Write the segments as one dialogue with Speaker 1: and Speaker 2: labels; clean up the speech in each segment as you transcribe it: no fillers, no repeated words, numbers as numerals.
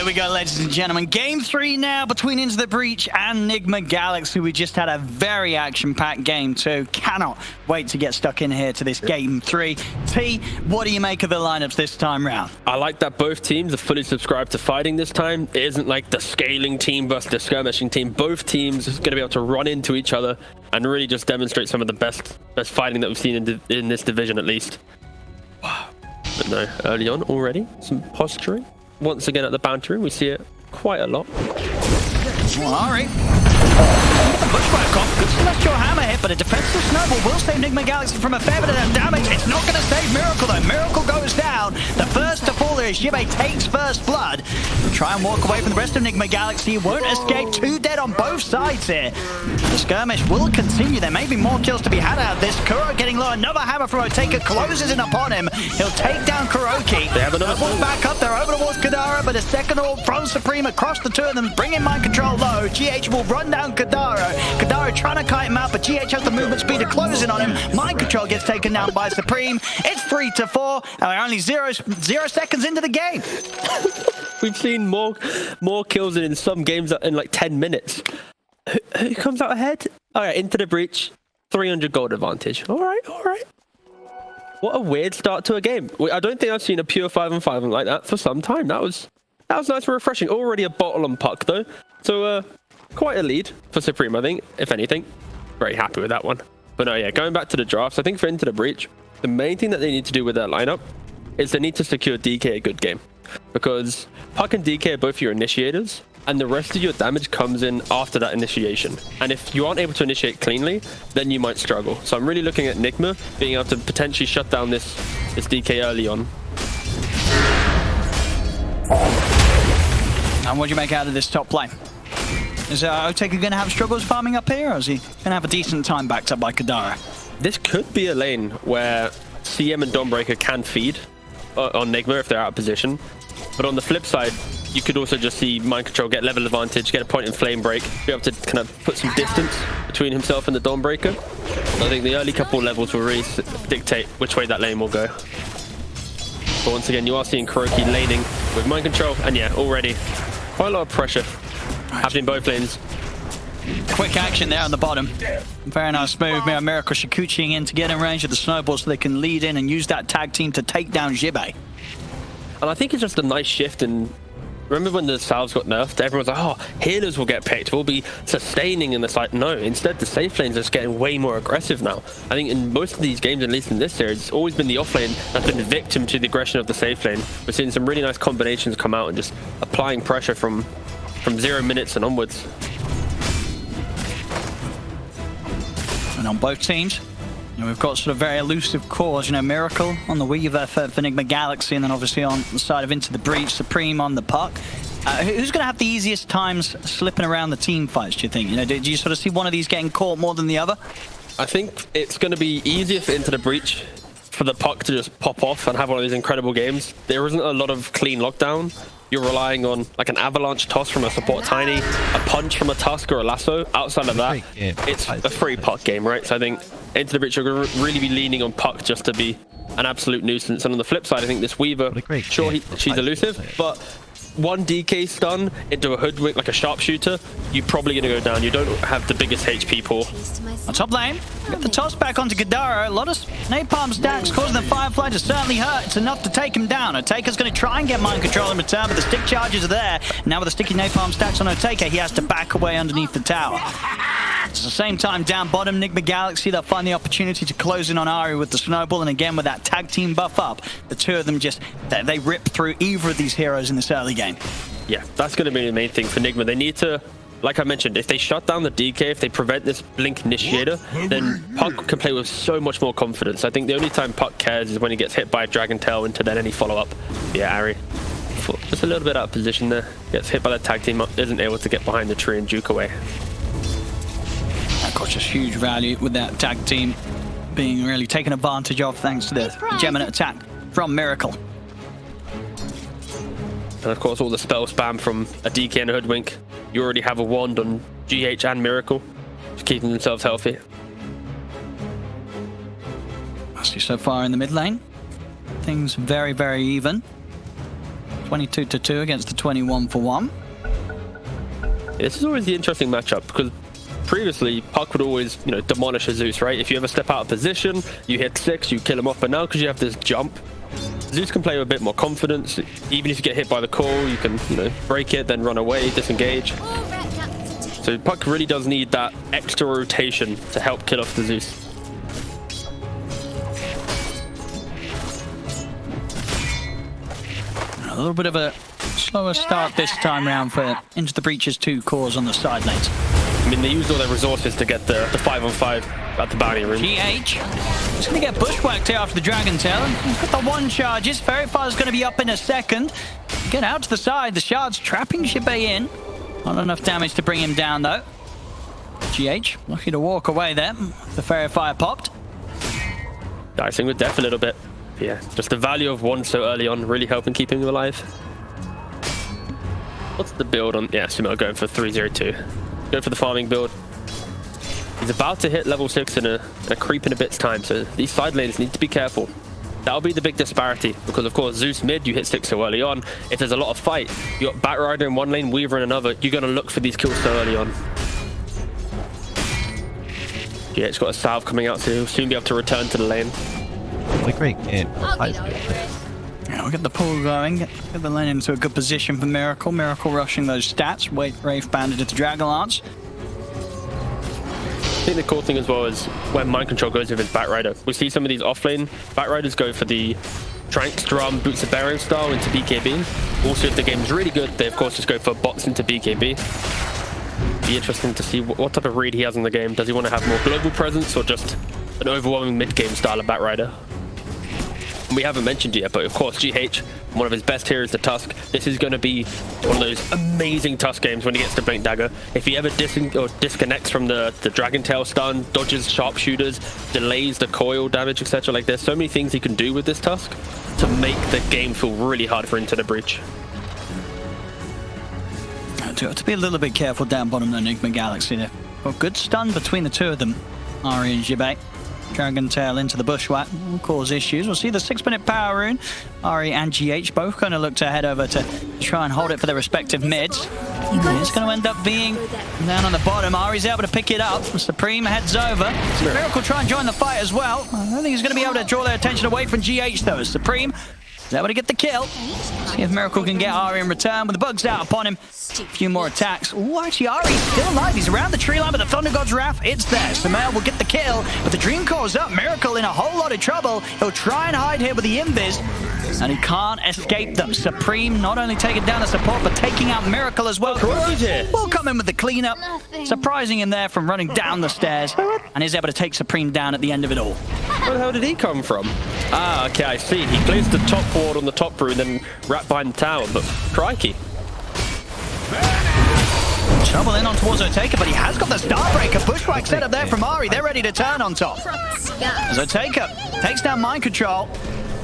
Speaker 1: Here we go, ladies and gentlemen. Game 3 now between Into the Breach and Nigma Galaxy. We just had a very action-packed game 2. Cannot wait to get stuck in here to this game 3. T, what do you make of the lineups this time round?
Speaker 2: I like that both teams are fully subscribed to fighting this time. It isn't like the scaling team versus the skirmishing team. Both teams are going to be able to run into each other and really just demonstrate some of the best fighting that we've seen in this division, at least. Wow. But no, early on already, some posturing. Once again at the boundary, we see it quite a lot.
Speaker 1: Well, all right. Bushwhack off. Good celestial hammer hit, but a defensive snowball will save Nigma Galaxy from a fair bit of damage. It's not going to save Miracle, though. Miracle goes down. The first to fall is Jibe takes first blood. Try and walk away from the rest of Nigma Galaxy. Won't escape. 2 dead on both sides here. The skirmish will continue. There may be more kills to be had out of this. Kuro getting low. Another hammer from Oteka closes in upon him. He'll take down Kuroki.
Speaker 2: They have another
Speaker 1: one back up. They're over towards Kadara, but a second orb from Supreme across the two of them, bringing mind control low. GH will run down Kadara. Kadara trying to kite him out, but GH has the movement speed to close in on him. Mind control gets taken down by Supreme. It's 3-4, and we're only zero seconds into the game.
Speaker 2: We've seen more kills than in some games in like 10 minutes. Who comes out ahead? All right, Into the Breach, 300 gold advantage. All right, all right. What a weird start to a game. I don't think I've seen a pure 5-on-5 like that for some time. That was nice and refreshing. Already a bottle on puck though, so quite a lead for Supreme, I think. If anything, very happy with that one. But no, yeah, going back to the drafts, I think for Into the Breach, the main thing that they need to do with their lineup is they need to secure DK a good game, because puck and DK are both your initiators, and the rest of your damage comes in after that initiation. And if you aren't able to initiate cleanly, then you might struggle. So I'm really looking at Nigma being able to potentially shut down this DK early on.
Speaker 1: And what do you make out of this top lane? Is Oteka going to have struggles farming up here, or is he going to have a decent time backed up by Kadara?
Speaker 2: This could be a lane where CM and Dawnbreaker can feed on Nigma if they're out of position. But on the flip side, you could also just see Mind Control get level advantage, get a point in Flame Break, be able to kind of put some distance between himself and the Dawnbreaker. So I think the early couple levels will really dictate which way that lane will go. But once again, you are seeing Kuroki laning with Mind Control, and yeah, already quite a lot of pressure happening both lanes.
Speaker 1: Quick action there on the bottom. Very nice move. Miracle Shikuchiing in to get in range of the snowball so they can lead in and use that tag team to take down Jibe.
Speaker 2: And I think it's just a nice shift in... Remember when the salves got nerfed? Everyone's like, oh, healers will get picked. We'll be sustaining. And it's like, no. Instead, the safe lanes are just getting way more aggressive now. I think in most of these games, at least in this series, it's always been the off lane that's been victim to the aggression of the safe lane. We're seeing some really nice combinations come out and just applying pressure from 0 minutes and onwards.
Speaker 1: And on both teams, you know, we've got sort of very elusive cores. You know, Miracle on the Weaver for Nigma Galaxy, and then obviously on the side of Into the Breach, Supreme on the puck. Who's going to have the easiest times slipping around the team fights, do you think? You know, do you sort of see one of these getting caught more than the other?
Speaker 2: I think it's going to be easier for Into the Breach for the puck to just pop off and have one of these incredible games. There isn't a lot of clean lockdown. You're relying on like an avalanche toss from a support Tiny, a punch from a Tusk or a Lasso. Outside of that, it's a free puck game, right? So I think Into the Breach are going to really be leaning on puck just to be an absolute nuisance. And on the flip side, I think this Weaver, sure, she's elusive, but one DK stun into a Hoodwink, like a sharpshooter, you're probably going to go down. You don't have the biggest HP pool.
Speaker 1: On top lane, get the toss back onto Kadara. A lot of napalm stacks causing the Firefly to certainly hurt. It's enough to take him down. Oteka's going to try and get mind control in return, but the stick charges are there. Now with the sticky napalm stacks on Oteka, he has to back away underneath the tower. At the same time, down bottom, Nigma Galaxy, they'll find the opportunity to close in on Ari with the snowball, and again with that tag team buff up, the two of them just, they rip through either of these heroes in this early game.
Speaker 2: Yeah, that's going to be the main thing for Nigma. They need to, like I mentioned, if they shut down the DK, if they prevent this Blink Initiator, then Puck can play with so much more confidence. I think the only time Puck cares is when he gets hit by a Dragon Tail into then any follow-up. Yeah, Ari, just a little bit out of position there. Gets hit by the tag team, isn't able to get behind the tree and juke away.
Speaker 1: That got just huge value with that tag team being really taken advantage of thanks to the Gemini attack from Miracle.
Speaker 2: And of course all the spell spam from a DK and a Hoodwink. You already have a wand on GH and Miracle, just keeping themselves healthy.
Speaker 1: I see so far in the mid lane, things very, very even. 22-2 against the 21-1.
Speaker 2: This is always the interesting matchup because previously Puck would always, demolish a Zeus, right? If you ever step out of position, you hit 6, you kill him off. But now because you have this jump, Zeus can play with a bit more confidence. Even if you get hit by the core, you can, break it, then run away, disengage. So Puck really does need that extra rotation to help kill off the Zeus.
Speaker 1: A little bit of a slower start this time round for Into the Breach's 2 cores on the side lanes.
Speaker 2: I mean, they used all their resources to get the 5-on-5 at the bounty room.
Speaker 1: GH is going to get bushwhacked here after the Dragon Tail. And he's got the 1 charges. Verify is going to be up in a second. Get out to the side. The shards trapping Shibe in. Not enough damage to bring him down, though. GH lucky to walk away there. The Verifier popped.
Speaker 2: Dicing with death a little bit. Yeah, just the value of 1 so early on really helping keeping him alive. What's the build on? Yeah, Sumo going for 302. Go for the farming build. He's about to hit level 6 in a creep in a bit's time, so these side lanes need to be careful. That'll be the big disparity, because of course Zeus mid, you hit 6 so early on. If there's a lot of fight, you got Batrider in one lane, Weaver in another, you're going to look for these kills so early on. Yeah, it's got a salve coming out, so he'll soon be able to return to the lane.
Speaker 3: It's a great game.
Speaker 1: Yeah, we'll get the pull going, get the lane into a good position for Miracle. Miracle rushing those stats. Wait, Wraith banded into Dragon Lance.
Speaker 2: I think the cool thing as well is when Mind Control goes with his Batrider. We see some of these offlane Batriders go for the Tranks, Drum, Boots of Baron style into BKB. Also, if the game's really good, they of course just go for bots into BKB. Be interesting to see what type of read he has in the game. Does he want to have more global presence or just an overwhelming mid-game style of Batrider? We haven't mentioned it yet, but of course GH, one of his best heroes, the Tusk. This is going to be one of those amazing Tusk games when he gets to Blink Dagger. If he ever disconnects from the Dragon Tail stun, dodges sharpshooters, delays the coil damage, etc. Like, there's so many things he can do with this Tusk to make the game feel really hard for Into the Breach.
Speaker 1: To be a little bit careful down bottom of Enigma Galaxy there. Got good stun between the 2 of them, Ari and Jibei. Dragon Tail into the bushwhack will cause issues. We'll see the 6-minute power rune. Ari and GH both going to look to head over to try and hold it for their respective mids. It's going to end up being down on the bottom. Ari's able to pick it up. Supreme heads over. Miracle try and join the fight as well. I don't think he's going to be able to draw their attention away from GH though. Supreme is able to get the kill. See if Miracle can get Ari in return with the bugs out upon him. A few more attacks. Ooh, actually, Ari's still alive. He's around the tree line, but the Thunder God's Wrath, it's there. Sumail will get the kill, but the Dream Core's up. Miracle in a whole lot of trouble. He'll try and hide here with the Invis, and he can't escape them. Supreme not only taking down the support, but taking out Miracle as well. Will come in with the cleanup, surprising him there from running down the stairs, and is able to take Supreme down at the end of it all.
Speaker 2: Where the hell did he come from? Ah, okay, I see. He plays the top ward on the top rune, then wrapped behind the tower, but crikey.
Speaker 1: Trouble in on towards Oteka, but he has got the Dawnbreaker. Bushwhack set up there from Ari. They're ready to turn on top. As Oteka takes down Mind Control,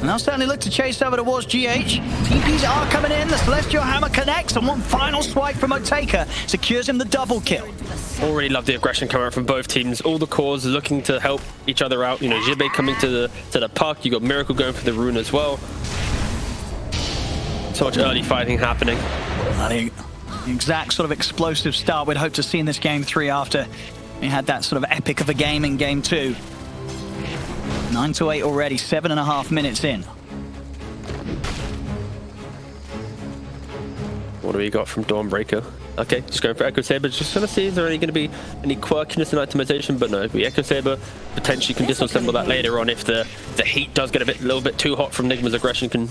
Speaker 1: and they'll certainly look to chase over towards GH. TPs are coming in. The Celestial Hammer connects, and one final swipe from Oteka secures him the double kill.
Speaker 2: Already love the aggression coming out from both teams. All the cores looking to help each other out. Jibei coming to the puck. You got Miracle going for the rune as well. So much early fighting happening.
Speaker 1: I think the exact sort of explosive start we'd hope to see in this game 3 after we had that sort of epic of a game in game 2. 9-8 already, 7.5 minutes in.
Speaker 2: What do we got from Dawnbreaker? Okay, just going for Echo Saber. Just going to see if there going to be any quirkiness in itemization, but no. The Echo Saber potentially can disassemble that later on if the heat does get a little bit too hot from Nigma's aggression. Can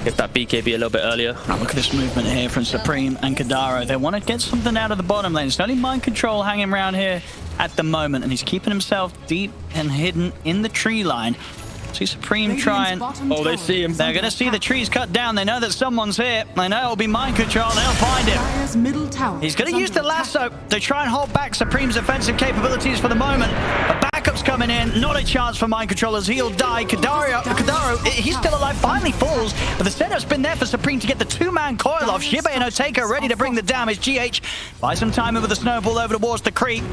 Speaker 2: get that BKB a little bit earlier.
Speaker 1: Oh, look at this movement here from Supreme and Kadaro. They want to get something out of the bottom lane. It's only Mind Control hanging around here at the moment, and he's keeping himself deep and hidden in the tree line. See Supreme trying.
Speaker 2: Oh, they see him.
Speaker 1: They're going to see the trees cut down. They know that someone's here. They know it'll be Mind Control. They'll find him. He's going to use the lasso to try and hold back Supreme's offensive capabilities for the moment. But backup's coming in. Not a chance for Mind Control as he'll die. Kadaro, he's still alive. Finally falls. But the setup's been there for Supreme to get the 2-man coil off. Shibe and Oteka ready to bring the damage. GH buys some time over the snowball over towards the creep.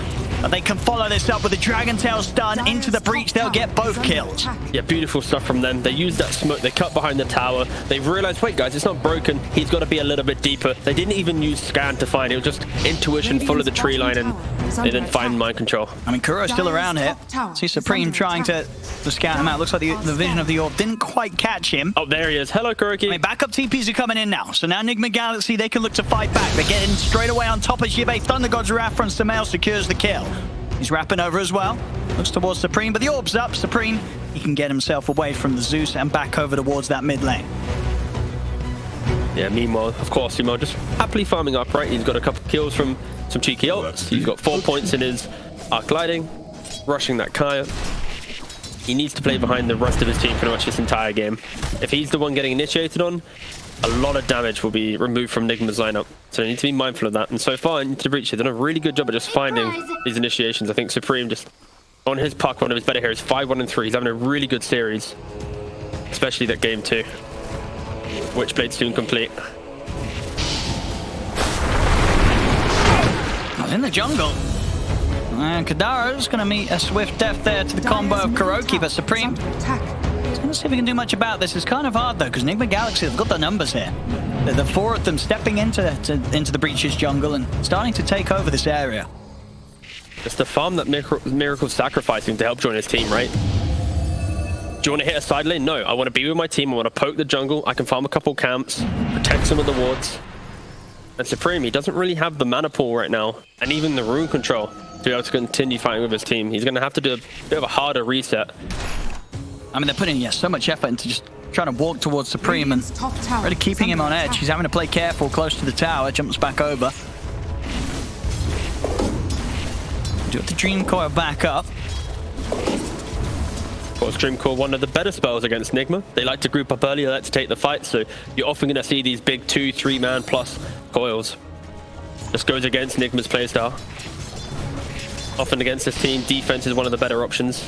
Speaker 1: But they can follow this up with a Dragon Tail stun into the breach. They'll get both kills.
Speaker 2: Yeah, beautiful stuff from them. They used that smoke. They cut behind the tower. They've realized, wait, guys, it's not broken. He's got to be a little bit deeper. They didn't even use scan to find. It was just intuition, follow the tree line, and they didn't find mind control.
Speaker 1: I mean, Kuro's still around here. See Supreme trying to scout him out. Looks like the vision of the orb didn't quite catch him.
Speaker 2: Oh, there he is. Hello, Kuroki.
Speaker 1: I mean, backup TPs are coming in now. So now Enigma Galaxy, they can look to fight back. They're getting straight away on top of Jibei. Thunder God's Wrath from Samael secures the kill. He's wrapping over as well. Looks towards Supreme, but the orb's up. Supreme, he can get himself away from the Zeus and back over towards that mid lane.
Speaker 2: Yeah, meanwhile, of course, Sumo just happily farming up, right? He's got a couple kills from some cheeky ults. He's got 4 points in his arc gliding, rushing that Kaya. He needs to play behind the rest of his team pretty much this entire game. If he's the one getting initiated on, a lot of damage will be removed from Nigma's lineup. So they need to be mindful of that. And so far, into the breach, they've done a really good job of just finding these initiations. I think Supreme just on his puck, one of his better heroes, 5-1-3. He's having a really good series, especially that game 2. Witchblade soon complete.
Speaker 1: In the jungle. And Kadaro's going to meet a swift death there to the combo of Kuroki, but Supreme, he's going to see if he can do much about this. It's kind of hard, though, because Enigma Galaxy have got the numbers here. The 4 of them stepping into the breach's jungle and starting to take over this area.
Speaker 2: It's the farm that Miracle's sacrificing to help join his team, right? Do you want to hit a side lane? No, I want to be with my team. I want to poke the jungle. I can farm a couple camps, protect some of the wards. And Supreme, he doesn't really have the mana pool right now, and even the rune control to be able to continue fighting with his team. He's going to have to do a bit of a harder reset.
Speaker 1: I mean, they're putting so much effort into just trying to walk towards Supreme and really keeping him on edge. He's having to play careful close to the tower, jumps back over. Do the Dream Coil back up.
Speaker 2: Of course, Dream Coil, one of the better spells against Nigma. They like to group up early, they like to take the fight, so you're often going to see these big 2-3 man plus coils. This goes against Nigma's playstyle. Often against this team, defense is one of the better options.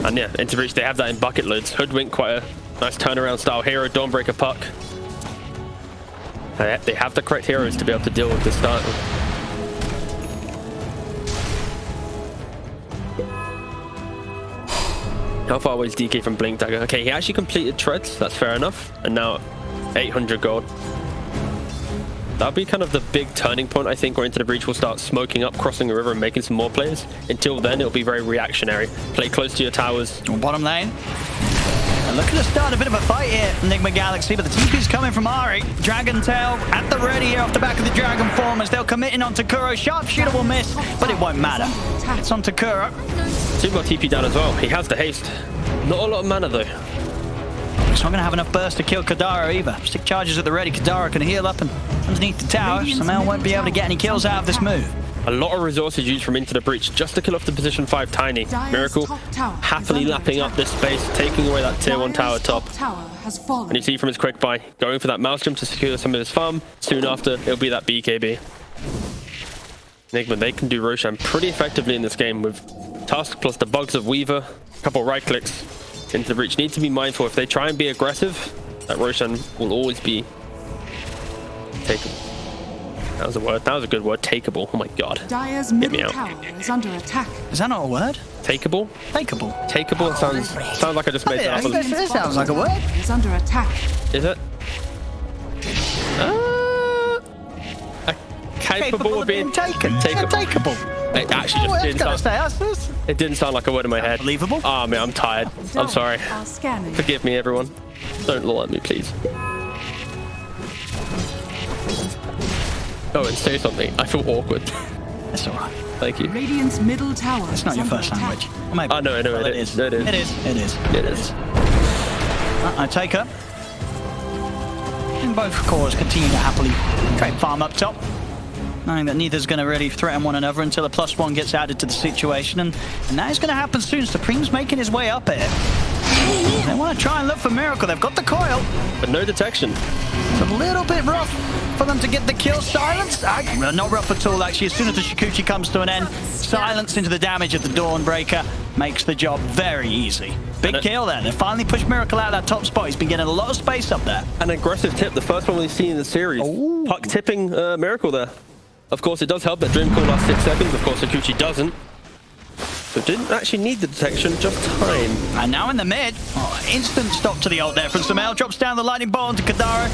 Speaker 2: And yeah, into breach, they have that in bucket loads. Hoodwink, quite a nice turnaround style hero. Dawnbreaker puck. They have the correct heroes to be able to deal with this start. How far away is DK from Blink Dagger? Okay, he actually completed treads. That's fair enough. And now 800 gold. That'll be kind of the big turning point, I think, where Into the Breach will start smoking up, crossing the river, and making some more plays. Until then, it'll be very reactionary. Play close to your towers.
Speaker 1: Bottom lane. And looking to start a bit of a fight here, Enigma Galaxy, but the TP's coming from Ari. Dragon Tail at the ready here off the back of the Dragon Form as they'll commit in onto Kuro. Sharpshooter will miss, but it won't matter. It's onto Kuro.
Speaker 2: Sumo TP down as well. He has the haste. Not a lot of mana, though.
Speaker 1: He's not going to have enough burst to kill Kadaro either. Stick charges at the ready. Kadaro can heal up and underneath the tower. Samael won't be able to get any kills out of this move.
Speaker 2: A lot of resources used from Into the Breach just to kill off the position 5 Tiny. Miracle happily lapping up this space, taking away that tier 1 tower top. And you see from his quick buy, going for that mouse jump to secure some of his farm. Soon after, it'll be that BKB. Enigma, they can do Roshan pretty effectively in this game with Tusk plus the bugs of Weaver, a couple right clicks. Into the Breach need to be mindful. If they try and be aggressive, that Roshan will always be takeable. That was a word. That was a good word. Takeable. Oh my god.
Speaker 4: Dire's
Speaker 2: Get me
Speaker 4: middle
Speaker 2: out.
Speaker 4: tower is under attack.
Speaker 1: Is that not a word?
Speaker 2: Takeable?
Speaker 1: Takeable.
Speaker 2: Takeable sounds like I just made that up.
Speaker 1: It sounds like a word.
Speaker 4: Is under attack.
Speaker 2: Is it? Capable of being
Speaker 1: taken.
Speaker 2: takeable.
Speaker 1: Takeable.
Speaker 2: It actually just didn't sound. It didn't sound like a word in my head.
Speaker 1: Believable.
Speaker 2: Oh man, I'm tired. I'm sorry.
Speaker 4: Are scanning.
Speaker 2: Forgive me, everyone. Don't laugh at me, please. Oh, and say something. I feel awkward.
Speaker 1: That's all right.
Speaker 2: Thank you.
Speaker 4: Radiant's middle tower.
Speaker 1: It's not your first language. Or maybe.
Speaker 2: Oh no,
Speaker 1: Well,
Speaker 2: it is.
Speaker 1: It is. It is.
Speaker 2: It is.
Speaker 1: I take her. And both cores continue to happily trade farm up top, knowing that neither's going to really threaten one another until a +1 gets added to the situation, and that is going to happen soon. Supreme's making his way up here. They want to try and look for Miracle. They've got the coil,
Speaker 2: but no detection.
Speaker 1: It's a little bit rough for them to get the kill. Silence, not rough at all actually. As soon as the Shikuchi comes to an end, silence into the damage of the Dawnbreaker makes the job very easy. Big kill there. They finally pushed Miracle out of that top spot. He's been getting a lot of space up there.
Speaker 2: An aggressive tip, the first one we've seen in the series. Puck tipping Miracle there. Of course, it does help that Dream Call lasts 6 seconds. Of course, Akuchi doesn't. So didn't actually need the detection, just time.
Speaker 1: And now in the mid, instant stop to the ult there from Sumail. Drops down the lightning bolt onto Kadara.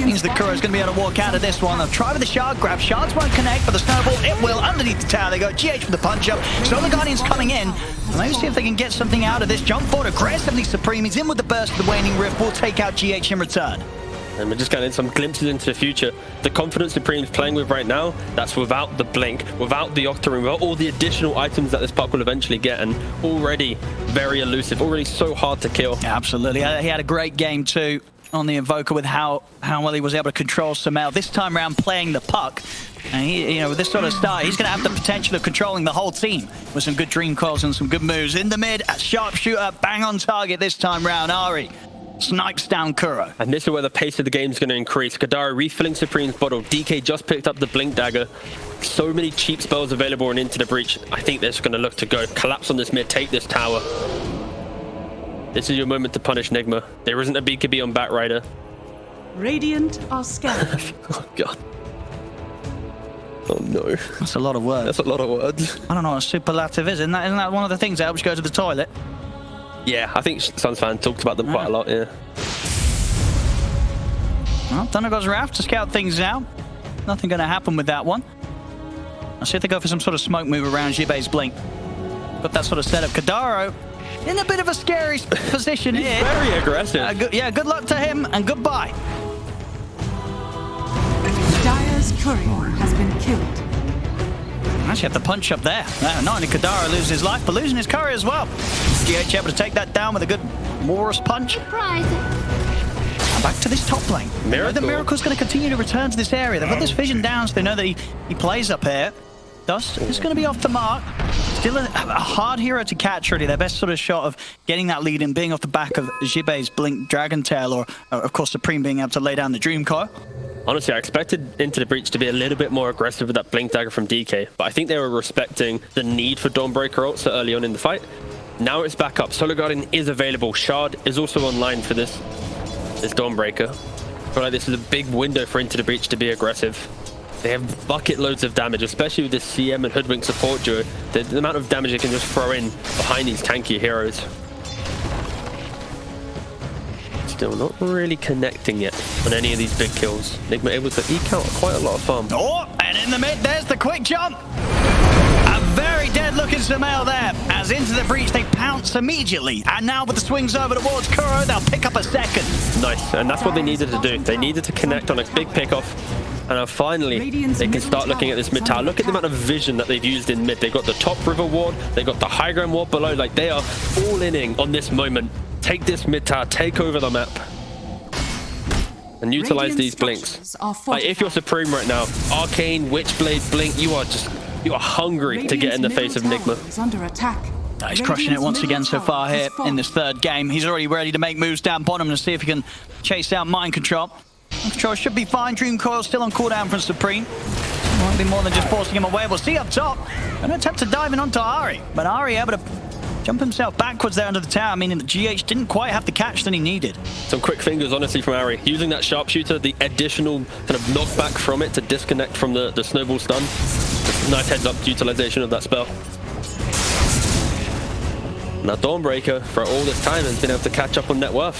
Speaker 1: Means that Kuro's going to be able to walk out of this one. They'll try with the shard grab. Shards won't connect, but the snowball, it will. Underneath the tower, they go GH with the punch up. So the Guardian's coming in. Let's see if they can get something out of this. Jump forward aggressively, Supreme. He's in with the burst of the Waning Rift. Will take out GH in return.
Speaker 2: And we're just getting some glimpses into the future. The confidence Supreme's playing with right now, that's without the blink, without the Octarine, without all the additional items that this puck will eventually get, and already very elusive, already so hard to kill.
Speaker 1: Yeah, absolutely. He had a great game too on the Invoker with how well he was able to control Sumail. This time around playing the puck. And he, with this sort of start, he's going to have the potential of controlling the whole team with some good dream calls and some good moves. In the mid, a sharpshooter, bang on target this time round. Ari snipes down Kuro.
Speaker 2: And this is where the pace of the game is going to increase. Kadara refilling Supreme's bottle. DK just picked up the Blink Dagger. So many cheap spells available and Into the Breach. I think they're just going to look to go. Collapse on this mid, take this tower. This is your moment to punish Nigma. There isn't a BKB on Batrider.
Speaker 4: Radiant are scattered.
Speaker 2: Oh, God. Oh, no.
Speaker 1: That's a lot of words.
Speaker 2: That's a lot of words.
Speaker 1: I don't know what a superlative is. Isn't that one of the things that helps you go to the toilet?
Speaker 2: Yeah, I think Suns fan talked about them quite a lot, yeah.
Speaker 1: Well, Thunder goes Raph to scout things out. Nothing going to happen with that one. I'll see if they go for some sort of smoke move around Jibei's Blink. Got that sort of setup. Kadaro in a bit of a scary position
Speaker 2: He's
Speaker 1: here.
Speaker 2: very aggressive.
Speaker 1: Good luck to him and goodbye.
Speaker 4: Dire's courier has been killed.
Speaker 1: Actually have the punch up there. Not only Kadara loses his life, but losing his courier as well. GH able to take that down with a good Morris punch.
Speaker 5: Surprise.
Speaker 1: And back to this top lane. The Miracle's going to continue to return to this area. They've got this vision down, so they know that he plays up here. Dust is going to be off the mark. Still a hard hero to catch, really. Their best sort of shot of getting that lead and being off the back of Jibei's Blink Dragon Tail, or of course Supreme being able to lay down the Dream Core.
Speaker 2: Honestly, I expected Into the Breach to be a little bit more aggressive with that Blink Dagger from DK, but I think they were respecting the need for Dawnbreaker ult so early on in the fight. Now it's back up. Solar Guardian is available. Shard is also online for this Dawnbreaker. I feel like this is a big window for Into the Breach to be aggressive. They have bucket loads of damage, especially with this CM and Hoodwink support duo. The amount of damage they can just throw in behind these tanky heroes. Still not really connecting yet on any of these big kills. Nigma able to eke out quite a lot of farm.
Speaker 1: Oh, and in the mid, there's the quick jump. A very dead-looking Sumail there. As Into the Breach, they pounce immediately. And now with the swings over towards Kuro, they'll pick up a second.
Speaker 2: Nice, and that's what they needed to do. They needed to connect on a big pickoff. And now finally, they can start looking at this mid tower. Look at the amount of vision that they've used in mid. They've got the top river ward, they've got the high ground ward below. Like, they are all in on this moment. Take this mid tower, take over the map, and utilize these blinks. Like, if you're Supreme right now, Arcane, Witchblade, Blink, you are hungry to get in the face of Nigma.
Speaker 4: Under attack.
Speaker 1: He's crushing it once again so far here in this third game. He's already ready to make moves down bottom to see if he can chase out Mind Control. Mind Control should be fine. Dream Coil still on cooldown from Supreme. Won't be more than just forcing him away. We'll see up top. An attempt to dive in onto Ari, but Ari able to jump himself backwards there under the tower, meaning that GH didn't quite have the catch that he needed.
Speaker 2: Some quick fingers, honestly, from Ari. Using that sharpshooter, the additional kind of knockback from it to disconnect from the snowball stun. Nice heads-up utilization of that spell. Now Dawnbreaker, for all this time, has been able to catch up on net worth.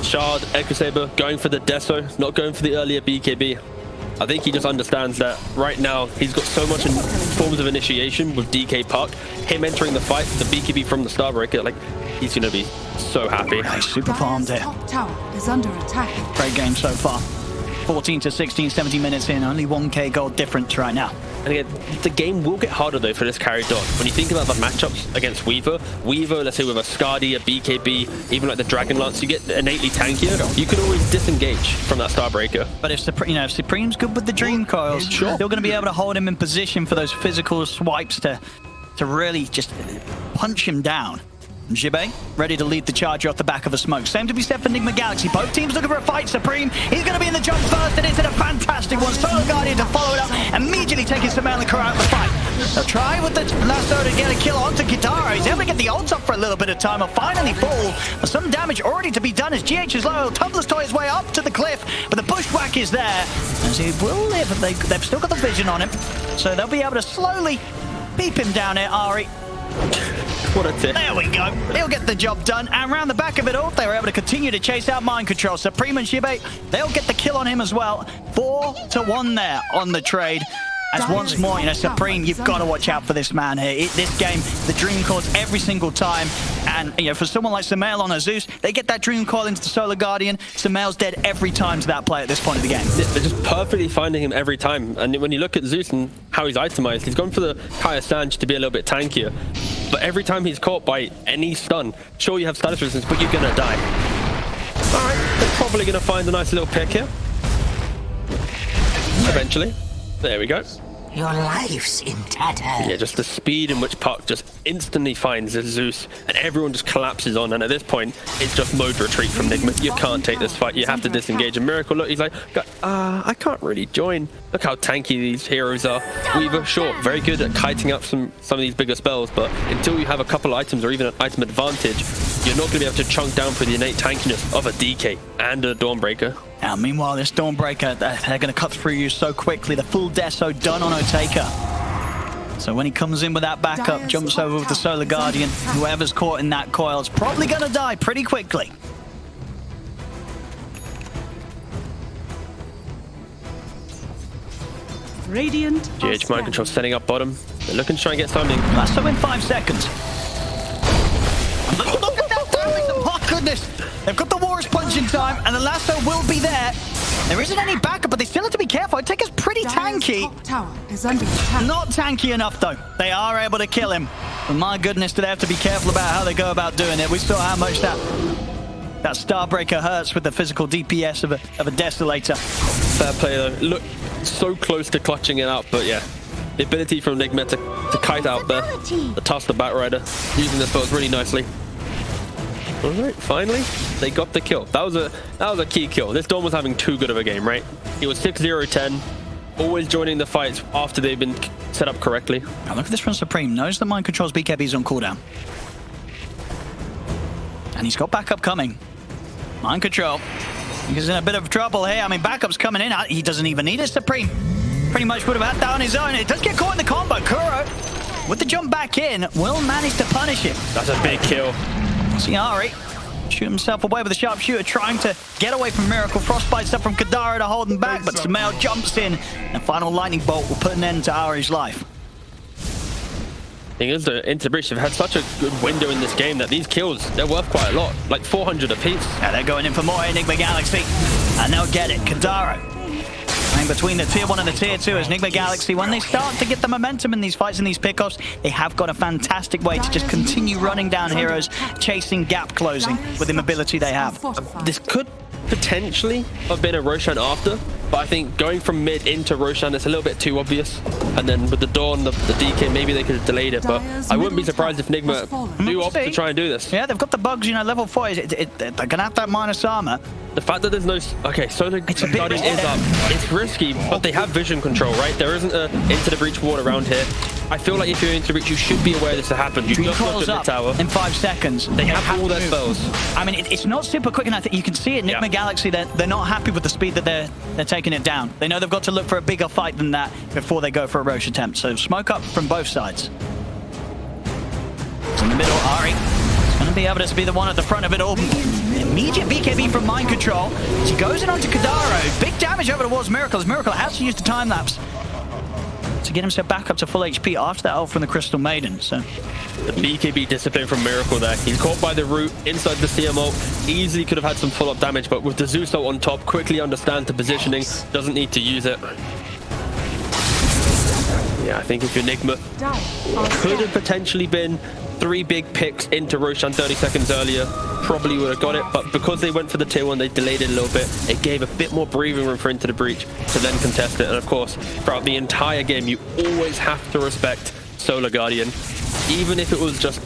Speaker 2: Shard, Echo Saber, going for the Deso, not going for the earlier BKB. I think he just understands that right now he's got so much in forms of initiation with DK Puck. Him entering the fight, the BKB from the Starbreaker, like, he's going to be so happy.
Speaker 1: He's super farmed here.
Speaker 4: Top tower is under attack.
Speaker 1: Great game so far. 14 to 16, 70 minutes in, only 1k gold difference right now.
Speaker 2: And again, the game will get harder though for this carry dot. When you think about the matchups against Weaver, let's say with a Skadi, a BKB, even like the Dragon Lance, you get innately tankier. You can always disengage from that Starbreaker.
Speaker 1: But if Supreme's good with the Dream Coils,
Speaker 2: Sure.
Speaker 1: they're going to be able to hold him in position for those physical swipes to really just punch him down. Jibei, ready to lead the charge off the back of a smoke. Same to be said for Nigma Galaxy. Both teams looking for a fight. Supreme, he's going to be in the jump first, and it's a fantastic one. Solar Guardian to follow it up, immediately taking Sumail and Kuro out of the fight. They'll try with the lasso to get a kill onto Kitara. He's able to get the ult up for a little bit of time. He'll finally fall. But some damage already to be done as GH is low. Tumblr's toy his way up to the cliff, but the bushwhack is there. As he will live, they've still got the vision on him. So they'll be able to slowly beep him down here, Ari.
Speaker 2: What a tip.
Speaker 1: There we go. He'll get the job done. And around the back of it all, they were able to continue to chase out Mind Control. Supreme and Shibe, they'll get the kill on him as well. 4-1 there on the trade. As once more, you know, Supreme, you've got to watch out for this man here. This game, the Dream Coils every single time. And, you know, for someone like Sumail on a Zeus, they get that Dream Coil into the Solar Guardian. Sumail's dead every time to that play at this point of the game.
Speaker 2: They're just perfectly finding him every time. And when you look at Zeus and how he's itemized, he's gone for the higher Sanj to be a little bit tankier. But every time he's caught by any stun, sure, you have status resistance, but you're going to die. All right, they're probably going to find a nice little pick here. Eventually. There we go.
Speaker 5: Your life's in tatters.
Speaker 2: Yeah, just the speed in which Puck just instantly finds this Zeus, and everyone just collapses on. And at this point, it's just mode retreat from Nigma. You can't take this fight. You have to disengage. And Miracle, look, he's like, I can't really join. Look how tanky these heroes are. Weaver, sure, very good at kiting up some of these bigger spells, but until you have a couple items or even an item advantage, you're not going to be able to chunk down for the innate tankiness of a DK and a Dawnbreaker.
Speaker 1: Now, meanwhile, this Dawnbreaker, they're going to cut through you so quickly. The full deso done on Otaka. So when he comes in with that backup, jumps over with the Solar Guardian, whoever's caught in that coil is probably going to die pretty quickly.
Speaker 4: Radiant
Speaker 2: GH Mind Control setting up bottom. They're looking to try and get something.
Speaker 1: Lasso in 5 seconds. Look at that damage! Oh, goodness! They've got the Warriors punch in time, and the Lasso will be there. There isn't any backup, but they still have to be careful. Otaka's pretty tanky.
Speaker 4: Tower is under attack.
Speaker 1: Not tanky enough, though. They are able to kill him. But my goodness, do they have to be careful about how they go about doing it. We saw how much that Starbreaker hurts with the physical DPS of a Desolator.
Speaker 2: Fair play, though. Look, so close to clutching it out, but yeah. The ability from Nigma to kite out there. The toss the Batrider, using the spells really nicely. All right, finally, they got the kill. That was a key kill. This Dawn was having too good of a game, right? He was 6-0-10, always joining the fights after they've been set up correctly.
Speaker 1: Now look at this from Supreme. Knows the Mind Control's BKB's on cooldown. And he's got backup coming. Mind Control. He's in a bit of trouble here. I mean, backup's coming in. He doesn't even need it. Supreme pretty much would have had that on his own. It does get caught in the combo. Kuro, with the jump back in, will manage to punish him.
Speaker 2: That's a big kill.
Speaker 1: See Ari shoot himself away with a sharpshooter, trying to get away from Miracle. Frostbite's up from Kadara to hold him back, but Sumail jumps in, and final lightning bolt will put an end to Ari's life.
Speaker 2: Thing is, into the breach, they've had such a good window in this game that these kills, they're worth quite a lot, like 400 apiece.
Speaker 1: Yeah, they're going in for more Enigma Galaxy, and they'll get it. Kadara playing between the tier 1 and the tier 2 as Enigma Galaxy, when they start to get the momentum in these fights and these pickoffs, they have got a fantastic way to just continue running down heroes, chasing gap closing with the mobility they have.
Speaker 2: This could potentially have been a Roshan after, but I think going from mid into Roshan is a little bit too obvious. And then with the Dawn, the DK, maybe they could have delayed it, but I wouldn't be surprised if Nigma do opt to try and do this.
Speaker 1: Yeah, they've got the bugs, you know, level 4, they're gonna have that minus armor.
Speaker 2: The fact that there's no... Okay, so the Guardian is up. It's risky, but they have vision control, right? There isn't a into the breach ward around here. I feel like if you're into the breach, you should be aware this will happen. You just look at the tower.
Speaker 1: In 5 seconds.
Speaker 2: They have all their spells.
Speaker 1: I mean, it's not super quick enough. You can see it. Enigma Galaxy, they're not happy with the speed that they're taking it down. They know they've got to look for a bigger fight than that before they go for a Roche attempt. So smoke up from both sides. It's in the middle, Ari. He's going to be able to be the one at the front of it all. Immediate BKB from Mind Control. She goes in onto Kadaro. Big damage over towards Miracle. Miracle has to use the time lapse to get himself back up to full HP after that ult from the Crystal Maiden. So
Speaker 2: the BKB discipline from Miracle there. He's caught by the root inside the CMO. Easily could have had some follow-up damage, but with the Zeus ult on top, quickly understands the positioning. Doesn't need to use it. Yeah, I think if you're Nigma, could have potentially been 3 big picks into Roshan 30 seconds earlier. Probably would have got it, but because they went for the tier 1, they delayed it a little bit. It gave a bit more breathing room for Into the Breach to then contest it. And of course, throughout the entire game, you always have to respect Solar Guardian. Even if it was just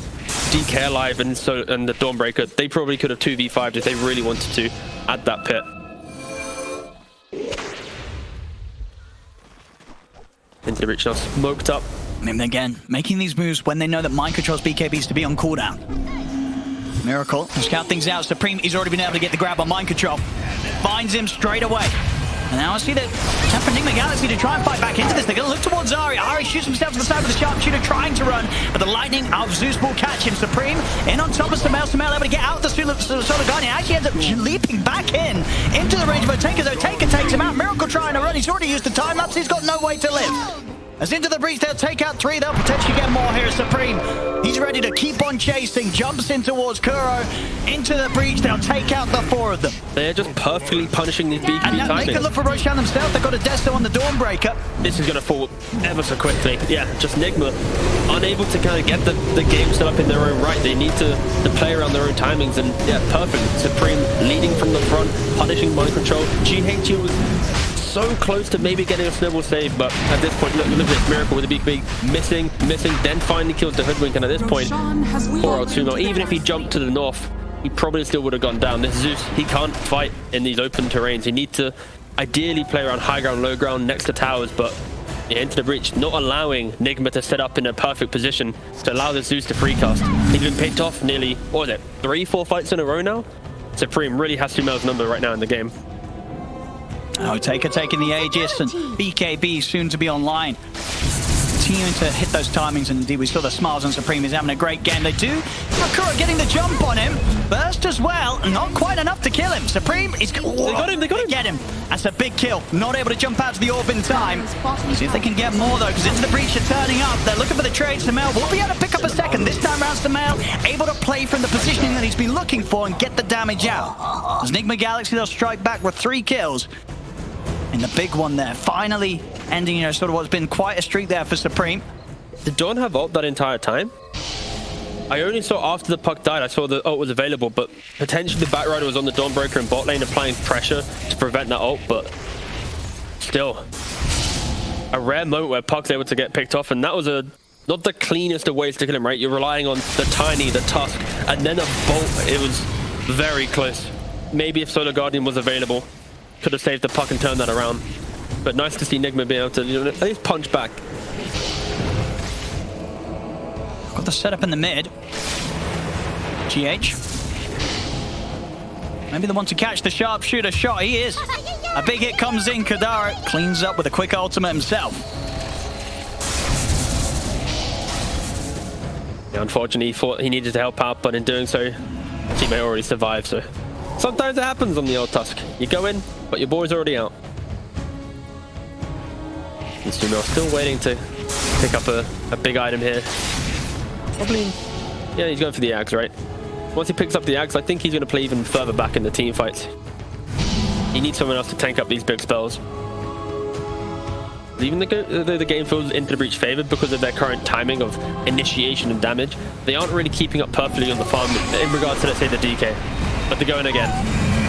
Speaker 2: DK alive and the Dawnbreaker, they probably could have 2v5'd if they really wanted to at that pit. Into the Breach now smoked up.
Speaker 1: I mean, again, making these moves when they know that mind controls BKBs to be on cooldown. Miracle, scout things out. Supreme, he's already been able to get the grab on mind control. Finds him straight away. And now I see that time for Enigma Galaxy to try and fight back into this. They're going to look towards Ari. Ari shoots himself to the side with the sharpshooter, trying to run, but the lightning of Zeus will catch him. Supreme in on top of Sumail. Sumail able to get out the Solar Guardian. Actually ends up leaping back into the range of Oteka. Oteka takes him out. Miracle trying to run. He's already used the time lapse. He's got no way to live. As into the breach, they'll take out 3. They'll potentially get more here. Supreme, he's ready to keep on chasing. Jumps in towards Kuro. Into the breach, they'll take out the 4 of them.
Speaker 2: They're just perfectly punishing these BKB
Speaker 1: And now they can look for Roshan themselves. They've got a Desto on the Dawnbreaker.
Speaker 2: This is going to fall ever so quickly. Yeah, just Nigma unable to kind of get the game set up in their own right. They need to play around their own timings, and yeah, perfect. Supreme leading from the front, punishing mind control. GH was so close to maybe getting a snowball save, but at this point, look at this Miracle with a big missing, then finally kills the Hoodwink, and at this point, poor old Sumo, even if he jumped to the north, he probably still would have gone down. This Zeus, he can't fight in these open terrains. He needs to ideally play around high ground, low ground, next to towers, but yeah, into the breach, not allowing Nigma to set up in a perfect position to allow the Zeus to free cast. He's been picked off nearly, what was it, 3-4 fights in a row now? Supreme really has Sumail's number right now in the game.
Speaker 1: Oteka taking the Aegis, and BKB soon to be online. Continuing to hit those timings, and indeed we saw the smiles on Supreme. He's having a great game. They do. Kuro getting the jump on him. Burst as well. Not quite enough to kill him. Supreme is...
Speaker 2: They got him.
Speaker 1: They get him. That's a big kill. Not able to jump out to the orb in time. See if they can get more, though, because into the breach are turning up. They're looking for the trade. Sumail will be able to pick up a second. This time around, Sumail able to play from the positioning that he's been looking for and get the damage out. As Enigma Galaxy, they'll strike back with 3 kills. And the big one there, finally ending, you know, sort of what's been quite a streak there for Supreme.
Speaker 2: Did Dawn have ult that entire time? I only saw after the puck died, I saw the ult was available, but potentially the Batrider was on the Dawnbreaker and bot lane applying pressure to prevent that ult, but still, a rare moment where puck's able to get picked off, and that was not the cleanest of ways to kill him, right? You're relying on the Tiny, the Tusk, and then a bolt. It was very close. Maybe if Solar Guardian was available, could have saved the puck and turned that around. But nice to see Nigma being able to, you know, at least punch back.
Speaker 1: Got the setup in the mid. GH. Maybe the one to catch the sharpshooter shot. He is. A big hit comes in. Kadara cleans up with a quick ultimate himself.
Speaker 2: Yeah, unfortunately, he thought he needed to help out, but in doing so, teammate already survived, so... Sometimes it happens on the old Tusk. You go in, but your boy's already out. And Sumail still waiting to pick up a big item here. Probably, yeah, he's going for the Ags, right? Once he picks up the Ags, I think he's going to play even further back in the team fights. He needs someone else to tank up these big spells. Even the game feels into the breach favored because of their current timing of initiation and damage. They aren't really keeping up perfectly on the farm in regards to, let's say, the DK. But they're going again.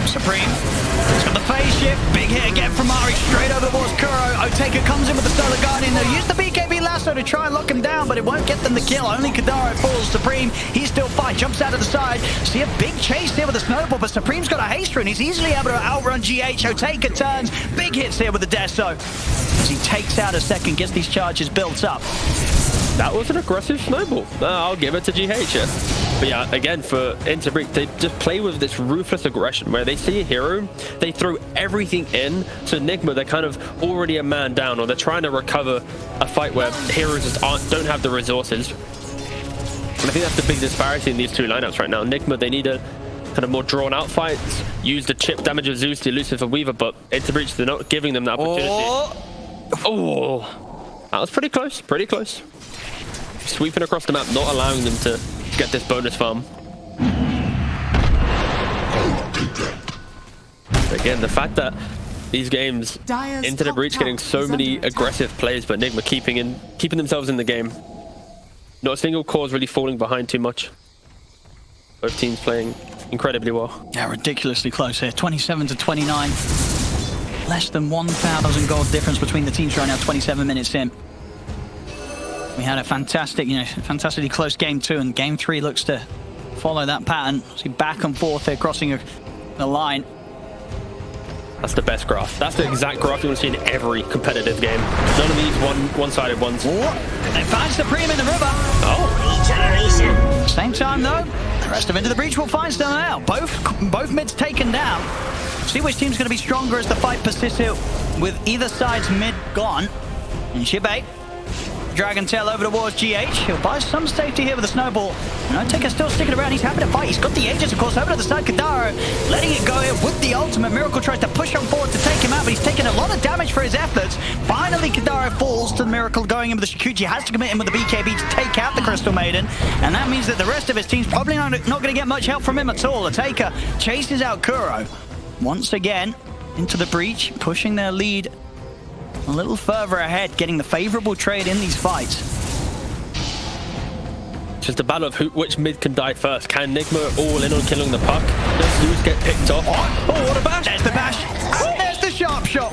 Speaker 1: Supreme. He's got the phase shift. Big hit again from Ari. Straight over towards Kuro. Oteka comes in with the Solar Guardian. They'll use the BKB lasso to try and lock him down, but it won't get them the kill. Only Kadaro falls. Supreme, he's still fine. Jumps out of the side. See a big chase here with the snowball, but Supreme's got a haster and he's easily able to outrun GH. Oteka turns. Big hits here with the Deso. As he takes out a second, gets these charges built up.
Speaker 2: That was an aggressive snowball. I'll give it to GH. But yeah, again, for Interbreak, they just play with this ruthless aggression where they see a hero, they throw everything in. So Nigma, they're kind of already a man down, or they're trying to recover a fight where heroes just don't have the resources. And I think that's the big disparity in these two lineups right now. Nigma, they need a kind of more drawn out fights, use the chip damage of Zeus, the elusive of Weaver, but Interbreach, they're not giving them the opportunity. Oh, that was pretty close, pretty close. Sweeping across the map, not allowing them to get this bonus farm. Again, the fact that these games into the breach getting so many aggressive plays, but Nigma keeping themselves in the game. Not a single cause really falling behind too much. Both teams playing incredibly well.
Speaker 1: Yeah, ridiculously close here. 27 to 29. Less than 1,000 gold difference between the teams right now, 27 minutes in. We had a fantastic, fantastically close game 2, and game 3 looks to follow that pattern. See back and forth here, crossing the line.
Speaker 2: That's the best graph. That's the exact graph you want to see in every competitive game. None of these one-sided ones.
Speaker 1: They find Supreme in the river.
Speaker 2: Oh.
Speaker 5: Regeneration.
Speaker 1: Same time though, the rest of Into the Breach will find them out. Both mids taken down. See which team's going to be stronger as the fight persists here with either side's mid gone. And Shibei, Dragon Tail over towards GH. He'll buy some safety here with a snowball. No, Taker still sticking around. He's happy to fight. He's got the Aegis, of course, over to the side. Kadaro letting it go here with the ultimate. Miracle tries to push him forward to take him out, but he's taking a lot of damage for his efforts. Finally, Kadaro falls to the Miracle going in with the Shikuchi. Has to commit him with the BKB to take out the Crystal Maiden. And that means that the rest of his team's probably not going to get much help from him at all. The Taker chases out Kuro. Once again, Into the Breach, pushing their lead a little further ahead, getting the favorable trade in these fights.
Speaker 2: Just a battle of which mid can die first. Can Nigma all in on killing the puck? Does Zeus get picked off? Oh, what a bash!
Speaker 1: There's the bash. And there's the sharp shot.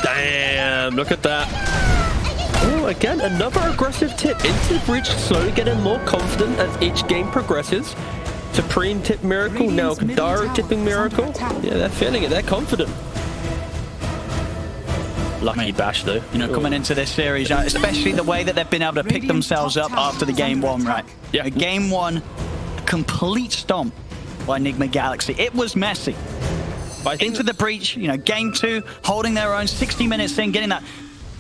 Speaker 2: Damn, look at that. Oh, again, another aggressive tip. Into the Breach slowly getting more confident as each game progresses. Supreme tip Miracle, now Kadaro tipping Miracle. Yeah, they're feeling it. They're confident. Lucky bash though.
Speaker 1: You know, coming into this series, especially the way that they've been able to pick themselves up after the game one, right?
Speaker 2: Yeah.
Speaker 1: Game one, a complete stomp by Enigma Galaxy. It was messy.
Speaker 2: But I think
Speaker 1: Into the Breach, you know, game two, holding their own, 60 minutes in, getting that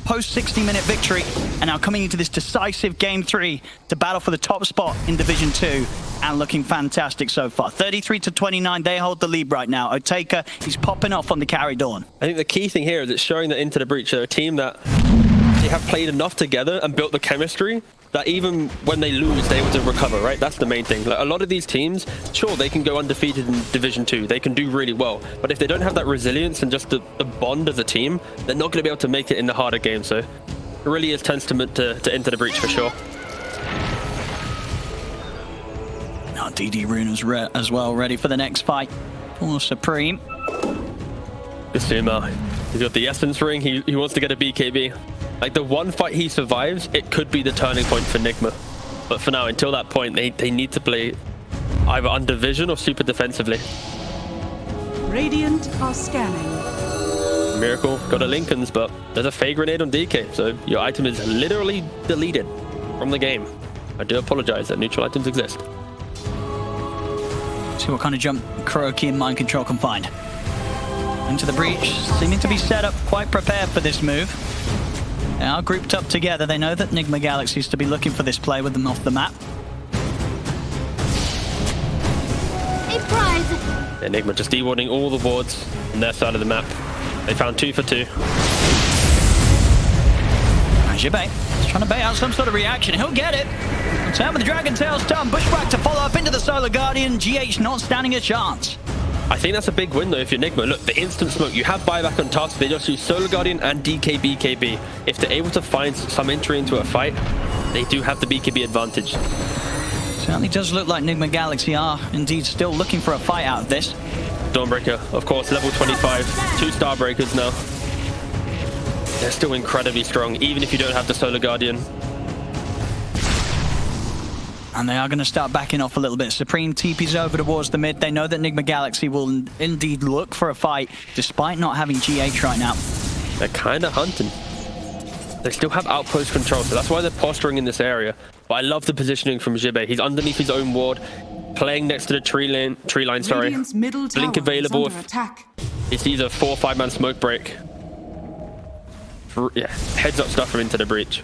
Speaker 1: post 60-minute victory, and now coming into this decisive game three to battle for the top spot in Division 2, and looking fantastic so far. 33-29, they hold the lead right now. Otaka, he's popping off on the carry Dawn.
Speaker 2: I think the key thing here is it's showing that Into the Breach are a team that they have played enough together and built the chemistry that even when they lose, they're able to recover, right? That's the main thing. Like, a lot of these teams, sure, they can go undefeated in Division 2. They can do really well. But if they don't have that resilience and just the bond as a team, they're not going to be able to make it in the harder games. So it really is testament to Into the Breach for sure.
Speaker 1: Now DD Runa's as well, ready for the next fight for Supreme.
Speaker 2: Kasuma, he's got the Essence Ring. He wants to get a BKB. Like, the one fight he survives, it could be the turning point for Nigma. But for now, until that point, they need to play either under vision or super defensively.
Speaker 4: Radiant are scanning.
Speaker 2: Miracle got a Lincoln's, but there's a Fey Grenade on DK, so your item is literally deleted from the game. I do apologize that neutral items exist.
Speaker 1: See what kind of jump Kuroki and Mind Control can find. Into the Breach, seeming to be set up, quite prepared for this move. They are grouped up together. They know that Enigma Galaxy is to be looking for this play with them off the map.
Speaker 6: A prize.
Speaker 2: Enigma just dewarding all the wards on their side of the map. They found 2 for 2.
Speaker 1: Jibei is trying to bait out some sort of reaction. He'll get it. Turn with the Dragon Tail's turn. Bushwhack to follow up into the Solar Guardian. GH not standing a chance.
Speaker 2: I think that's a big win though if you're Nigma. Look, the instant smoke, you have buyback on task. They just use Solar Guardian and DK BKB. If they're able to find some entry into a fight, they do have the BKB advantage.
Speaker 1: Certainly does look like Enigma Galaxy are indeed still looking for a fight out of this.
Speaker 2: Dawnbreaker, of course, level 25. 2 Starbreakers now. They're still incredibly strong, even if you don't have the Solar Guardian.
Speaker 1: And they are going to start backing off a little bit. Supreme TP's over towards the mid. They know that Enigma Galaxy will indeed look for a fight, despite not having GH right now.
Speaker 2: They're kind of hunting. They still have outpost control, so that's why they're posturing in this area. But I love the positioning from Jibei. He's underneath his own ward, playing next to the tree line, sorry.
Speaker 4: Radiant's middle tower
Speaker 2: Blink available
Speaker 4: is under attack.
Speaker 2: It's either 4 or 5 man smoke break. Yeah, heads up stuff from Into the Breach.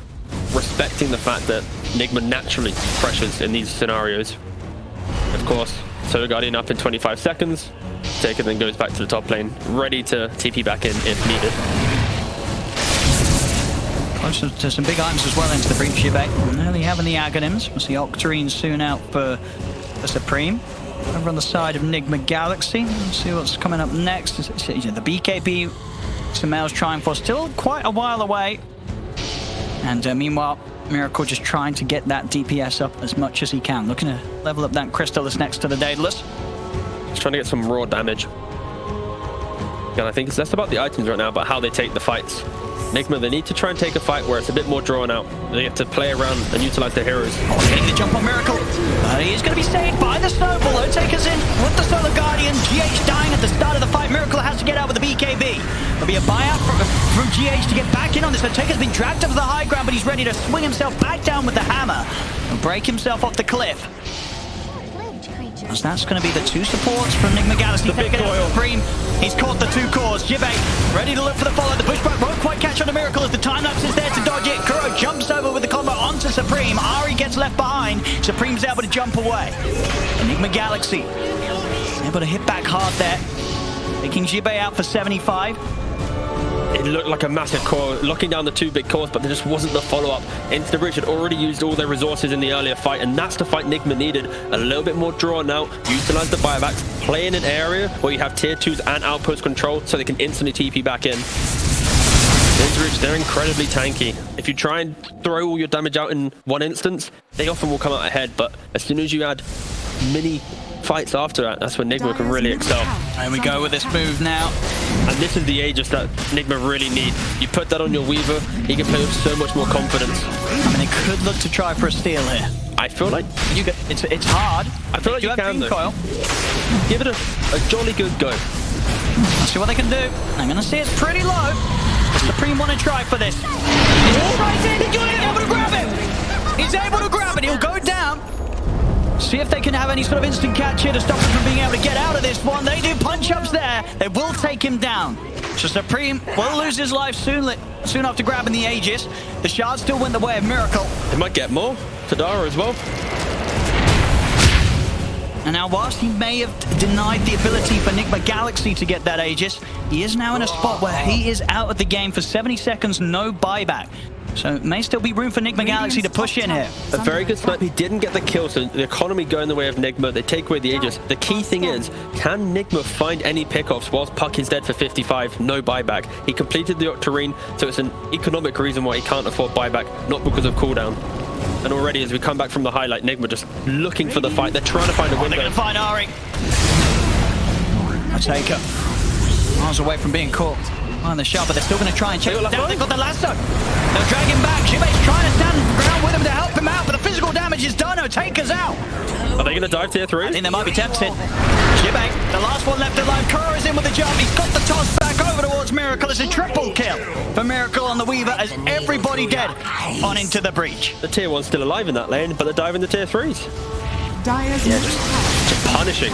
Speaker 2: Respecting the fact that Nigma naturally pressures in these scenarios. Of course, Solar Guardian up in 25 seconds. Taker then goes back to the top lane, ready to TP back in if needed.
Speaker 1: Close to some big items as well into the Breach Jibei. Nearly having the Aghanims. We'll see Octarine soon out for the Supreme. Over on the side of Enigma Galaxy. Let's see what's coming up next. The BKB Sumail's trying for still quite a while away. And meanwhile, Miracle just trying to get that DPS up as much as he can. Looking to level up that crystal that's next to the Daedalus.
Speaker 2: Just trying to get some raw damage. And I think it's less about the items right now, but how they take the fights. Nigma, they need to try and take a fight where it's a bit more drawn out. They have to play around and utilize their heroes.
Speaker 1: Getting the jump on Miracle. He is going to be saved by the snowball. Undertaker's in with the Solar Guardian. GH dying at the start of the fight. Miracle has to get out with the BKB. There'll be a buyout from GH to get back in on this. Undertaker's been dragged up to the high ground, but he's ready to swing himself back down with the hammer and break himself off the cliff. As that's going to be the two supports from Enigma Galaxy.
Speaker 2: The big coil.
Speaker 1: Supreme. He's caught the two cores. Jibbe ready to look for the follow. The pushback won't quite catch on the Miracle as the time-lapse is there to dodge it. Kuro jumps over with the combo onto Supreme. Ari gets left behind. Supreme's able to jump away. Enigma Galaxy able to hit back hard there. Taking Jibbe out for 75.
Speaker 2: It looked like a massive core, locking down the two big cores, but there just wasn't the follow-up. Into the Bridge had already used all their resources in the earlier fight, and that's the fight Nigma needed. A little bit more drawn out, utilize the buybacks, play in an area where you have tier 2s and outpost control so they can instantly TP back in. Into the Bridge, they're incredibly tanky. If you try and throw all your damage out in one instance, they often will come out ahead, but as soon as you add mini fights after that, that's when Nigma can really excel.
Speaker 1: And we go with this move now.
Speaker 2: And this is the Aegis that Nigma really need. You put that on your Weaver, he can play with so much more confidence.
Speaker 1: I mean, they could look to try for a steal here.
Speaker 2: I feel like
Speaker 1: You get, it's hard.
Speaker 2: I feel like you can, though.
Speaker 1: Coil.
Speaker 2: Give it a jolly good go.
Speaker 1: Let's see what they can do. I'm going to see it's pretty low. Supreme want to try for this. He's right in. He's able to grab it. He's able to grab it. He'll go down. See if they can have any sort of instant catch here to stop him from being able to get out of this one. They do punch-ups there. They will take him down. So Supreme will lose his life soon after grabbing the Aegis. The shards still went the way of Miracle.
Speaker 2: They might get more. Tadara as well.
Speaker 1: And now, whilst he may have denied the ability for Enigma Galaxy to get that Aegis, he is now in a spot where he is out of the game for 70 seconds, no buyback. So it may still be room for Enigma Galaxy to push in here.
Speaker 2: A very good snipe. He didn't get the kill, so the economy going the way of Nigma. They take away the Aegis. The key thing is, can Nigma find any pickoffs whilst Puck is dead for 55? No buyback. He completed the Octarine, so it's an economic reason why he can't afford buyback, not because of cooldown. And already, as we come back from the highlight, Nigma just looking for the fight. They're trying to find a window.
Speaker 1: They're going to find Ari. I take her. Miles away from being caught. On the shot, but they're still going to try and check him down. They've got the lasso. They'll drag him back. Jibbe's trying to stand ground with him to help him out, but the physical damage is done. Taker's out.
Speaker 2: Are they going to dive tier 3?
Speaker 1: I think they might be tempted. Jibbe, the last one left alive. Kuro is in with the jump. He's got the toss back over towards Miracle. It's a triple kill for Miracle on the Weaver as everybody dead on Into the Breach.
Speaker 2: The tier 1's still alive in that lane, but they're diving the tier 3s. Just punishing.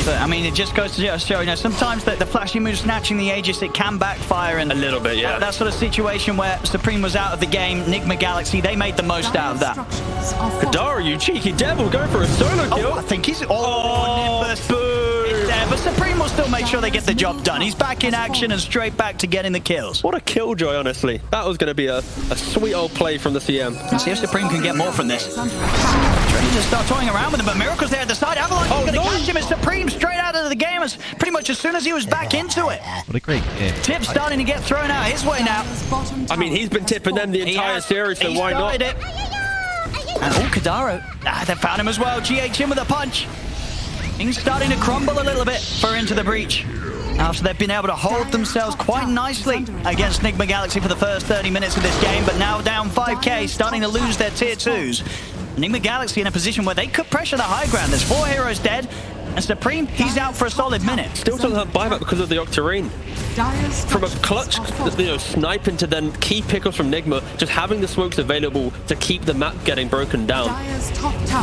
Speaker 1: But, I mean, it just goes to show, you know, sometimes the flashy move snatching the Aegis, it can backfire. And
Speaker 2: a little bit, yeah.
Speaker 1: That sort of situation where Supreme was out of the game, Enigma Galaxy, they made the most out of that.
Speaker 2: Kadara, you cheeky devil, going for a solo kill.
Speaker 1: I think he's... Nimbus.
Speaker 2: Boo.
Speaker 1: It's there, but Supreme will still make sure they get the job done. He's back in action and straight back to getting the kills.
Speaker 2: What a killjoy, honestly. That was going to be a sweet old play from the CM.
Speaker 1: Let's see if Supreme can get more from this. Ready to start toying around with him, but Miracle's there at the side. Avalanche is going to catch him as Supreme straight out of the game as pretty much as soon as he was back into it.
Speaker 3: What a great game.
Speaker 1: Tip starting to get thrown out his way now.
Speaker 2: I mean, he's been tipping them the entire series, so why not?
Speaker 1: It. And Kadaro, they found him as well. GH in with a punch. Things starting to crumble a little bit for Into the Breach. After they've been able to hold themselves quite nicely against Enigma Galaxy for the first 30 minutes of this game, but now down 5k, starting to lose their tier 2s. Enigma Galaxy in a position where they could pressure the high ground. There's 4 heroes dead, and Supreme, he's out for a solid minute.
Speaker 2: Still doesn't have buyback because of the Octarine. From a clutch, sniping to then key pickups from Nigma, just having the smokes available to keep the map getting broken down.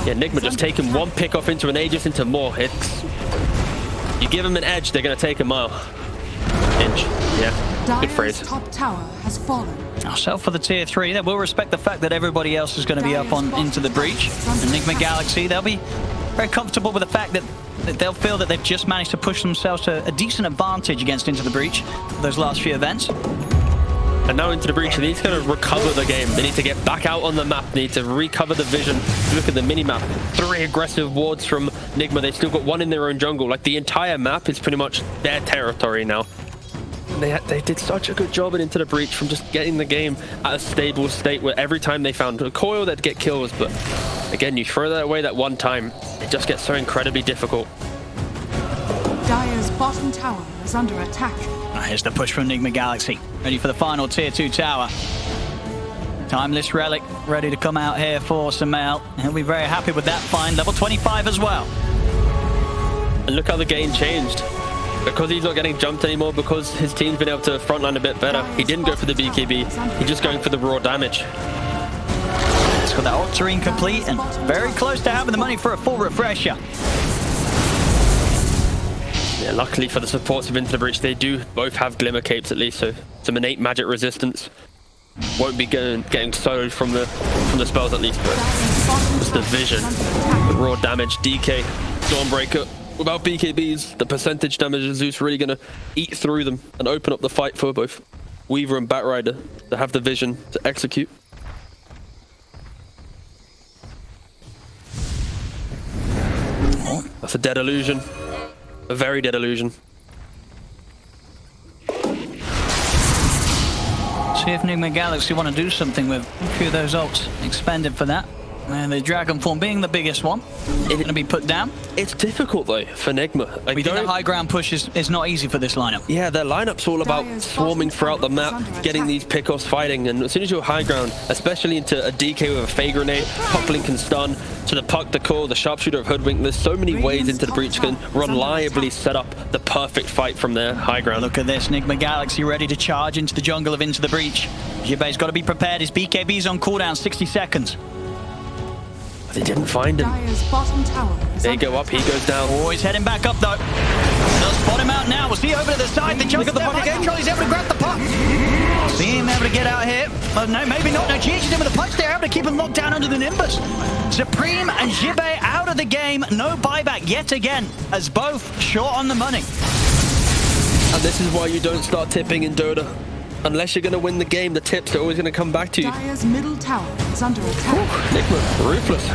Speaker 2: Yeah, Nigma just taking one pick off into an Aegis into more hits. You give them an edge, they're going to take a mile. Inch. Yeah, good phrase.
Speaker 4: Top tower has fallen.
Speaker 1: So for the tier 3, they will respect the fact that everybody else is going to be up on Into the Breach. Enigma Galaxy, they'll be very comfortable with the fact that they'll feel that they've just managed to push themselves to a decent advantage against Into the Breach those last few events.
Speaker 2: And now Into the Breach, they need to kind of recover the game. They need to get back out on the map. They need to recover the vision. Look at the mini-map. 3 aggressive wards from Nigma. They've still got 1 in their own jungle. Like, the entire map is pretty much their territory now. And they did such a good job at Into the Breach from just getting the game at a stable state where every time they found a coil, they'd get kills. But again, you throw that away that one time, it just gets so incredibly difficult.
Speaker 4: Dire's bottom tower is under attack.
Speaker 1: Here's the push from Enigma Galaxy. Ready for the final tier 2 tower. Timeless Relic ready to come out here for Samel. He'll be very happy with that find. Level 25 as well.
Speaker 2: And look how the game changed. Because he's not getting jumped anymore, because his team's been able to frontline a bit better. He didn't go for the BKB. He's just going for the raw damage.
Speaker 1: It's got that Octarine complete and very close to having the money for a full refresher.
Speaker 2: Yeah, luckily for the supports of Into the Breach, they do both have Glimmer Capes at least, so some innate magic resistance. Won't be getting soloed from the spells at least, but it's the vision, the raw damage, DK, Dawnbreaker. Without BKBs, the percentage damage of Zeus really going to eat through them and open up the fight for both Weaver and Batrider to have the vision to execute. That's a dead illusion. A very dead illusion.
Speaker 1: See if Enigma Galaxy want to do something with a few of those ults expended for that. And the Dragon Form being the biggest one, it's going to be put down.
Speaker 2: It's difficult though for Enigma.
Speaker 1: We think the high ground push is not easy for this lineup.
Speaker 2: Yeah, their lineup's all about swarming throughout the map, getting these pickoffs fighting, and as soon as you're high ground, especially into a DK with a Fey Grenade, Pucklink can stun, to the Puck, the Core, the Sharpshooter of Hoodwink, there's so many ways Into the Breach can reliably set up the perfect fight from their high ground.
Speaker 1: Look at this, Enigma Galaxy ready to charge into the jungle of Into the Breach. Jibay's got to be prepared, his BKB's on cooldown, 60 seconds.
Speaker 2: They didn't find him. They go up, he goes down.
Speaker 1: Oh, he's heading back up though. They'll spot him out now. We'll see over to the side. The jump at the puck again. He's able to grab the puck. See him able to get out here. Oh, no, maybe not. No, GH is in with the punch. They're able to keep him locked down under the Nimbus. Supreme and Jibay out of the game. No buyback yet again, as both short on the money.
Speaker 2: And this is why you don't start tipping in Dota. Unless you're going to win the game, the tips are always going to come back to you.
Speaker 4: Dire's middle tower is under attack.
Speaker 2: Enigma, ruthless.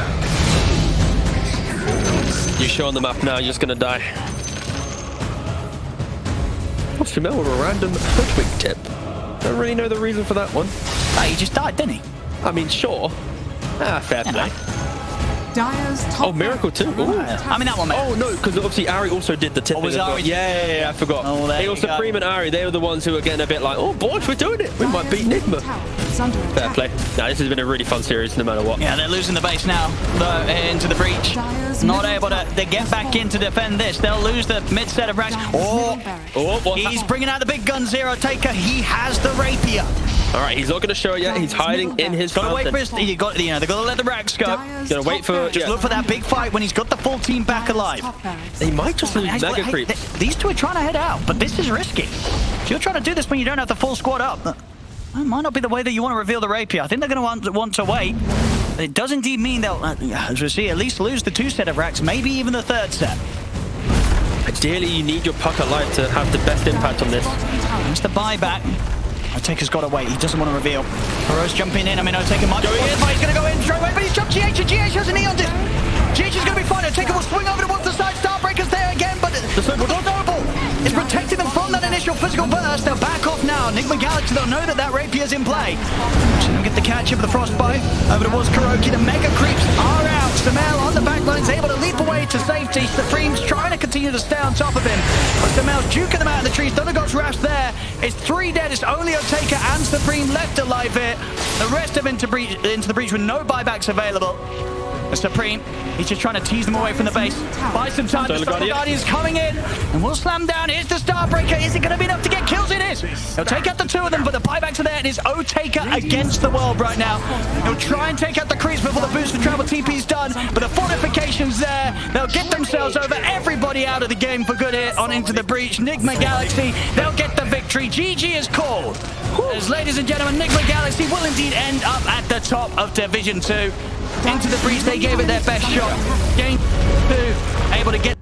Speaker 2: You show on the map now, you're just going to die. What's the matter with a random Hoodwink tip? Don't really know the reason for that one.
Speaker 1: He just died, didn't he?
Speaker 2: I mean, sure. Fair play.
Speaker 4: Dire's top
Speaker 2: Miracle too. Ooh.
Speaker 1: I mean, that one,
Speaker 2: Oh, no, because obviously Ari also did the tipping.
Speaker 1: Was
Speaker 2: as well.
Speaker 1: Ari?
Speaker 2: Yeah, I forgot.
Speaker 1: Oh, there you go.
Speaker 2: Supreme and Ari, they were the ones who were getting a bit like, oh, boys, we're doing it. We might beat Enigma. Fair play. Now, this has been a really fun series, no matter what.
Speaker 1: Yeah, they're losing the base now, though, into the Breach. Not able to get back in to defend this. They'll lose the mid set of racks. He's bringing out the big guns here, Taker. He has the Rapier.
Speaker 2: All right, he's not going to show it yet. He's hiding in his fountain.
Speaker 1: Gotta wait for his, they've got to let the racks go.
Speaker 2: Gonna wait for,
Speaker 1: just look for that big fight when he's got the full team back alive.
Speaker 2: He might just lose Mega Creep.
Speaker 1: These two are trying to head out, but this is risky. If you're trying to do this when you don't have the full squad up, that might not be the way that you want to reveal the Rapier. I think they're going to want to wait. But it does indeed mean they'll, as we see, at least lose the 2 set of racks, maybe even the 3rd set.
Speaker 2: Ideally, you need your puck alive to have the best impact on this.
Speaker 1: It's the buyback. Otaker's got to wait. He doesn't want to reveal. Heroes jumping in. I mean, Otaker might go in. He's going to go in straight away, but he's jumped GH, and GH has a Neon Disc. GH is going to be fine. Otaker will swing over towards the side. Starbreaker's there again, but the Noble is protecting them from that initial physical burst. They'll back off now. Enigma Galaxy, they'll know that Rapier's in play. So they'll get the catch of the Frostbite. Over towards Kuroki. The Mega Creeps are out. Samel on the backline is able to leap away to safety. Supreme's trying to continue to stay on top of him, but Samel's juking them out of the trees. Thundergod's Rash there. It's 3 dead. It's only Otaker and Supreme left alive here. The rest of Into the Breach with no buybacks available. The Supreme, he's just trying to tease them away from the base. Buy some time. The Guardian's coming in, and we'll slam down. Here's the Starbreaker. Is it going to be enough to get kills? It is. He'll take out the 2 of them, but the buybacks are there. It is Otaker against the world right now. He'll try and take out the creeps before the boost for travel TP's done, but the fortification's there. They'll get themselves over everybody out of the game for good here on Into the Breach. Enigma Galaxy, they'll get the victory. GG is called. As ladies and gentlemen, Enigma Galaxy will indeed end up at the top of Division 2. Into the Breach, they gave it their best shot. Game 2, able to get